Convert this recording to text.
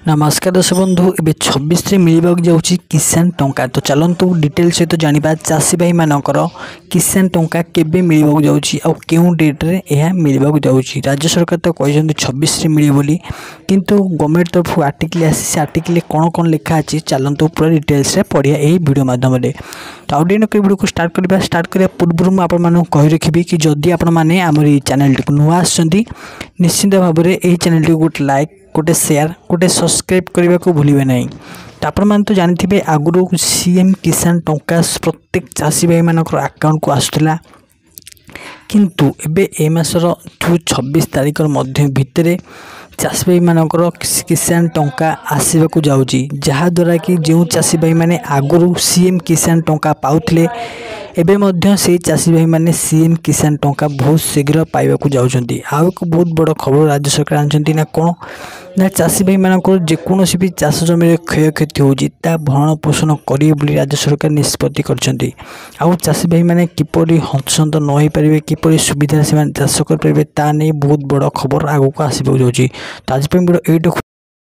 नमस्कार दर्शक बंधु ए 26 मिलवाक जाऊँगी किसान टंका। तो चलतु डिटेल सहित जाना चाषी भाई मानकर किसान टंका केबे मिलवाक जाऊँगी आ क्यों डेट्रे यह मिलवाक जाऊँगी। राज्य सरकार तो कहते 26 मिले बोली किंतु गवर्नमेंट तरफ आर्टिकल आसी से आर्टिकल कौन कौन लिखा अच्छी चलतु पूरा डिटेल्स पढ़िया यही वीडियो माध्यम। तो आउट वीडियो को स्टार्ट करने पूर्व मुझे आपको कही रखी कि जदि आपण मैंने आम चैनल टी नुआ निश्चिंत भाव में यही चैनल टी गोटे लाइक गोटे शेयर गोटे सब्सक्राइब करने को भूलिए ना। तो आपण तो जानते आगुरी सीएम किसान टंका प्रत्येक चाषी भाई मान अकाउंट को आसूला किंतु एबे ए मासर 26 तारिख भितर चाषी भाई मानकर किसान टंका आसवाक जाऊँगी जहाद्वारा कि जो चाषी भाई मैंने आगुरी सीएम किसान टंका पाउथिले एबे मध्य से चाषी भाई मैंने सीएम किसान टंका बहुत शीघ्र पाइबाकू जाउछंती। आ एक बहुत बड़ खबर राज्य सरकार आनछंती ना कोन ना चाषी भाई मानकर जेकोसी भी चाष जमी क्षय क्षति होउची ता भरण पोषण करिए बोली राज्य सरकार निष्पत्ति करछंती। आ चाषी भाई मैंने किपरि हंसंत न होई परिबे किपरि सुविधा से चाष कर परिबे ता नै बहुत बड़ खबर आगो को आसीबो जाउची। तो आज पे वीडियो एटो